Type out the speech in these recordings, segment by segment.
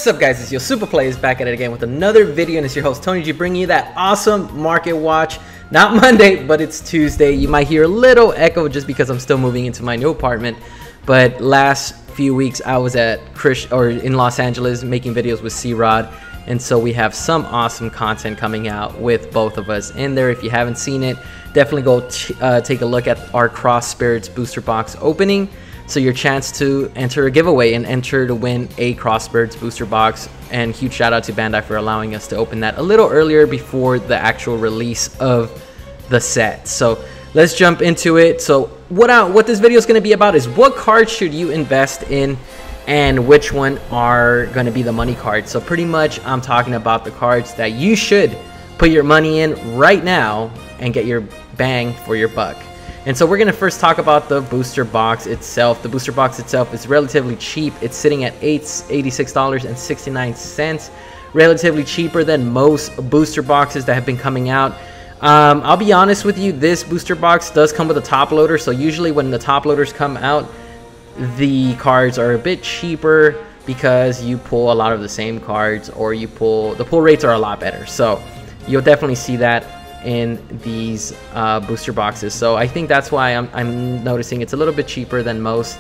What's up, guys? It's your Super Playaz back at it again with another video, and it's your host Tony G bringing you that awesome market watch. Not Monday, but it's Tuesday. You might hear a little echo just because I'm still moving into my new apartment. But last few weeks I was at in Los Angeles making videos with C-Rod, and so we have some awesome content coming out with both of us in there. If you haven't seen it, definitely go take a look at our Cross Spirits booster box opening. So your chance to enter a giveaway and enter to win a Cross Spirits booster box. And huge shout out to Bandai for allowing us to open that a little earlier before the actual release of the set. So let's jump into it. So what this video is going to be about is what cards should you invest in and which one are going to be the money cards. So pretty much I'm talking about the cards that you should put your money in right now and get your bang for your buck. And so we're going to first talk about the booster box itself. The booster box itself is relatively cheap. It's sitting at $86.69, relatively cheaper than most booster boxes that have been coming out. I'll be honest with you, this booster box does come with a top loader. So usually when the top loaders come out, the cards are a bit cheaper because you pull a lot of the same cards, or the pull rates are a lot better. So you'll definitely see that in these booster boxes. So I think that's why I'm noticing it's a little bit cheaper than most,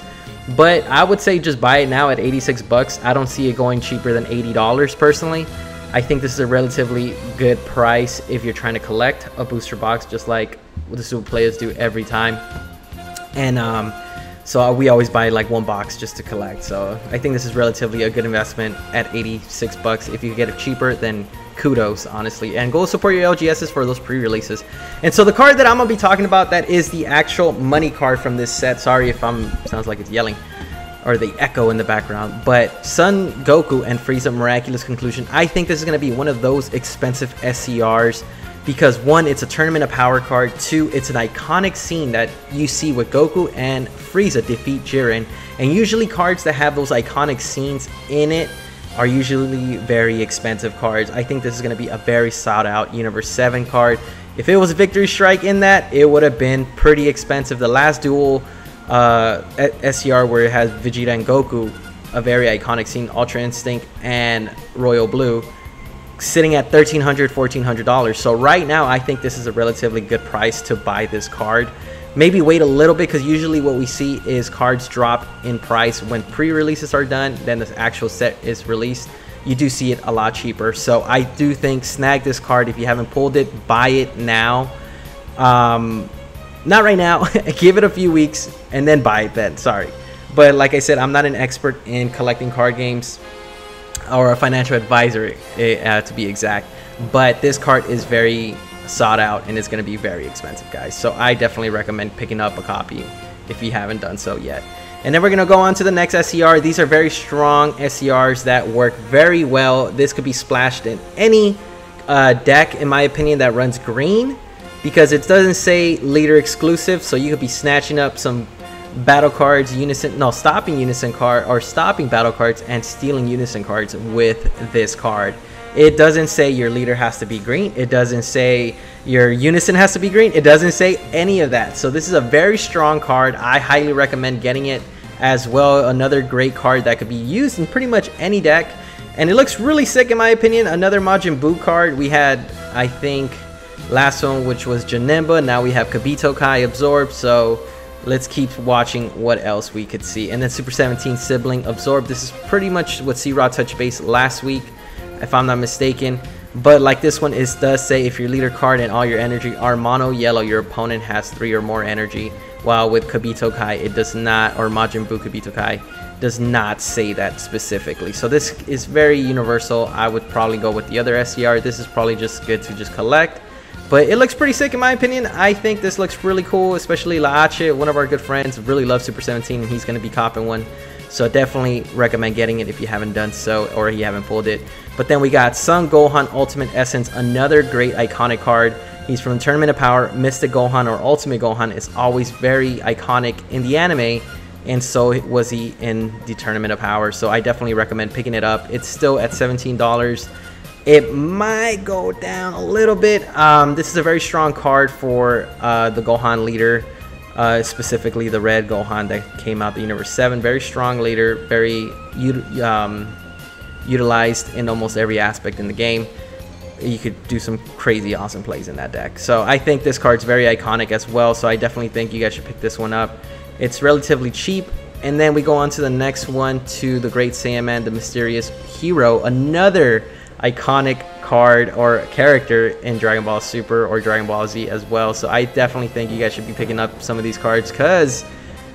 but I would say just buy it now at 86 bucks. I don't see it going cheaper than $80 personally. I think this is a relatively good price if you're trying to collect a booster box, just like the Super Playaz do every time. And so we always buy like one box just to collect. So I think this is relatively a good investment at 86 bucks. If you get it cheaper, then kudos, honestly, and go support your LGSs for those pre-releases. And so the card that I'm gonna be talking about, that is the actual money card from this set. Sorry if sounds like it's yelling or the echo in the background, but Son Goku and Frieza Miraculous Conclusion. I think this is gonna be one of those expensive SCRs because one, it's a Tournament of Power card. Two, it's an iconic scene that you see with Goku and Frieza defeat Jiren, and usually cards that have those iconic scenes in it are usually very expensive cards. I think this is going to be a very sought out Universe 7 card. If it was Victory Strike in that, it would have been pretty expensive. The last duel SCR where it has Vegeta and Goku, a very iconic scene, Ultra Instinct and Royal Blue, sitting at $1,300, $1,400. So right now I think this is a relatively good price to buy this card. Maybe wait a little bit, because usually what we see is cards drop in price when pre-releases are done, then the actual set is released. You do see it a lot cheaper. So I do think snag this card. If you haven't pulled it, buy it now. Not right now. Give it a few weeks and then buy it then. Sorry, but like I said, I'm not an expert in collecting card games or a financial advisor to be exact, but this card is very sought out and it's going to be very expensive, guys. So I definitely recommend picking up a copy if you haven't done so yet. And then we're going to go on to the next SCR. These are very strong SCRs that work very well. This could be splashed in any deck, in my opinion, that runs green, because it doesn't say leader exclusive. So you could be snatching up some battle cards, stopping unison card, or stopping battle cards and stealing unison cards with this card. It doesn't say your leader has to be green. It doesn't say your unison has to be green. It doesn't say any of that. So this is a very strong card. I highly recommend getting it as well. Another great card that could be used in pretty much any deck. And it looks really sick in my opinion. Another Majin Buu card. We had, I think, last one, which was Janemba. Now we have Kibito Kai Absorb. So let's keep watching what else we could see. And then Super 17 Sibling Absorb. This is pretty much what C-Rod touched base last week, if I'm not mistaken. But like this one, it does say if your leader card and all your energy are mono yellow, your opponent has 3 or more energy. While with Kibito Kai, it does not, or Majin Buu Kibito Kai does not say that specifically. So this is very universal. I would probably go with the other SCR. This is probably just good to just collect, but it looks pretty sick in my opinion. I think this looks really cool, especially Laache, one of our good friends, really loves Super 17, and he's going to be copping one. So definitely recommend getting it if you haven't done so, or you haven't pulled it. But then we got Son Gohan Ultimate Essence, another great iconic card. He's from Tournament of Power. Mystic Gohan or Ultimate Gohan is always very iconic in the anime, and so was he in the Tournament of Power. So I definitely recommend picking it up. It's still at $17. It might go down a little bit. This is a very strong card for the Gohan leader. Specifically the red Gohan that came out the Universe 7. Very strong leader, very utilized in almost every aspect in the game. You could do some crazy awesome plays in that deck. So I think this card's very iconic as well, so I definitely think you guys should pick this one up. It's relatively cheap. And then we go on to the next one, to the Great Sandman, the Mysterious Hero, another iconic card or character in Dragon Ball Super or Dragon Ball Z as well. So I definitely think you guys should be picking up some of these cards because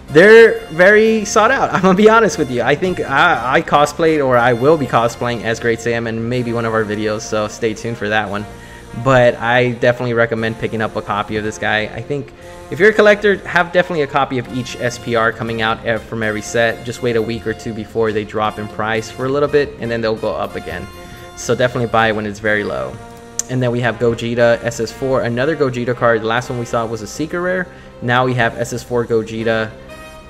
they're very sought out. I'm gonna be honest with you. I think I cosplayed, or I will be cosplaying as Great Sandman in maybe one of our videos, so stay tuned for that one. But I definitely recommend picking up a copy of this guy. I think if you're a collector, have definitely a copy of each SPR coming out from every set. Just wait a week or two before they drop in price for a little bit, and then they'll go up again. So definitely buy it when it's very low. And then we have Gogeta Ss4, another Gogeta card. The last one we saw was a secret rare. Now we have Ss4 Gogeta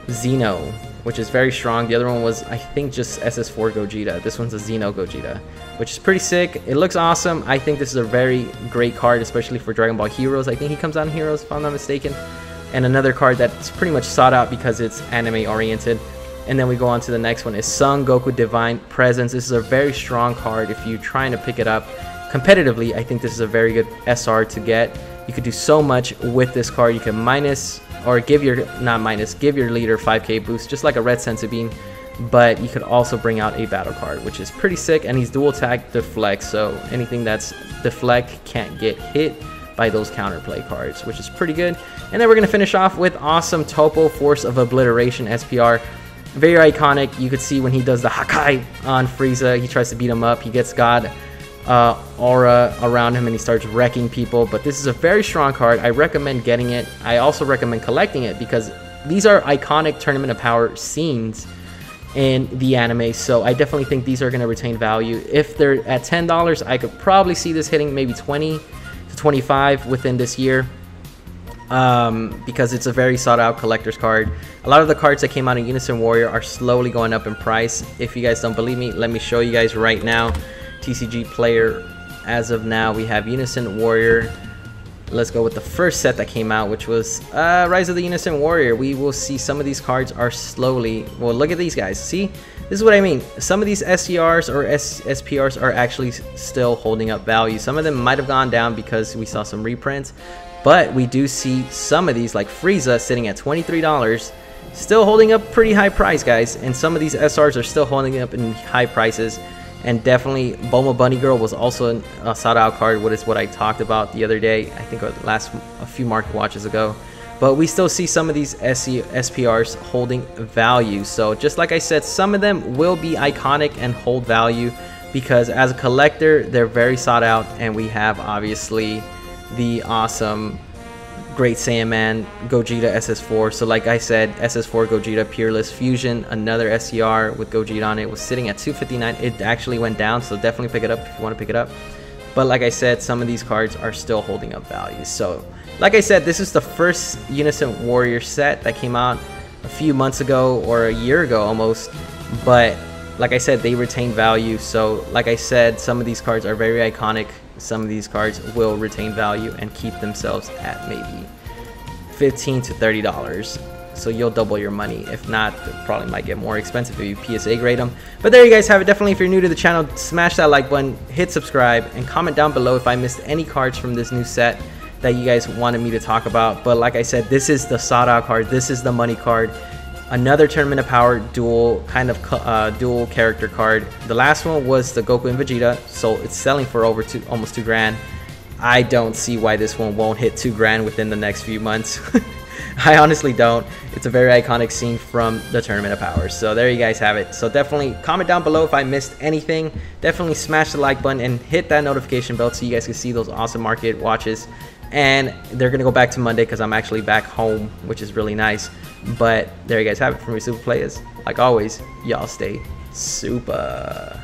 Xeno, which is very strong. The other one was, I think, just Ss4 Gogeta. This one's a Xeno Gogeta, which is pretty sick. It looks awesome. I think this is a very great card, especially for Dragon Ball Heroes. I think he comes out in Heroes, if I'm not mistaken. And another card that's pretty much sought out because it's anime oriented. And then we go on to the next one, is Son Goku Divine Presence. This is a very strong card if you're trying to pick it up competitively. I think this is a very good SR to get. You could do so much with this card. You can minus, or give your, not minus, give your leader 5k boost, just like a red Senzu Bean. But you could also bring out a battle card, which is pretty sick. And he's dual attack deflect, so anything that's deflect can't get hit by those counterplay cards, which is pretty good. And then we're going to finish off with awesome Topo Force of Obliteration SPR. Very iconic. You could see when he does the Hakai on Frieza, he tries to beat him up. He gets God aura around him and he starts wrecking people. But this is a very strong card. I recommend getting it. I also recommend collecting it because these are iconic Tournament of Power scenes in the anime. So I definitely think these are going to retain value. If they're at $10, I could probably see this hitting maybe 20 to 25 within this year. Because it's a very sought out collector's card. A lot of the cards that came out in Unison Warrior are slowly going up in price. If you guys don't believe me, let me show you guys right now. TCG player, as of now, we have Unison Warrior. Let's go with the first set that came out, which was Rise of the Unison Warrior. We will see some of these cards are slowly, well, look at these guys. See, this is what I mean. Some of these SCRs or SPRs are actually still holding up value. Some of them might have gone down because we saw some reprints. But we do see some of these, like Frieza, sitting at $23, still holding up pretty high price, guys. And some of these SRs are still holding up in high prices. And definitely, Bulma Bunny Girl was also a sought-out card, which is what I talked about the other day. I think a few market watches ago. But we still see some of these SPRs holding value. So just like I said, some of them will be iconic and hold value because as a collector, they're very sought out. And we have, obviously, the awesome Great Sandman Gogeta Ss4. So like I said, Ss4 Gogeta Peerless Fusion, another SCR with Gogeta on it, was sitting at $259. It actually went down, so definitely pick it up if you want to pick it up. But like I said, some of these cards are still holding up value. So like I said, this is the first Unison Warrior set that came out a few months ago or a year ago almost. But like I said, they retain value. So like I said, some of these cards are very iconic. Some of these cards will retain value and keep themselves at maybe $15 to $30. So you'll double your money. If not, it probably might get more expensive if you PSA grade them. But there you guys have it. Definitely, if you're new to the channel, smash that like button, hit subscribe, and comment down below if I missed any cards from this new set that you guys wanted me to talk about. But like I said, this is the sought out card. This is the money card. Another Tournament of Power dual dual character card. The last one was the Goku and Vegeta, so it's selling for over almost $2,000. I don't see why this one won't hit $2,000 within the next few months. I honestly don't. It's a very iconic scene from the Tournament of Power. So there you guys have it. So definitely comment down below if I missed anything. Definitely smash the like button and hit that notification bell so you guys can see those awesome market watches. And they're going to go back to Monday because I'm actually back home, which is really nice. But there you guys have it from me, Supah Playaz. Like always, y'all stay super.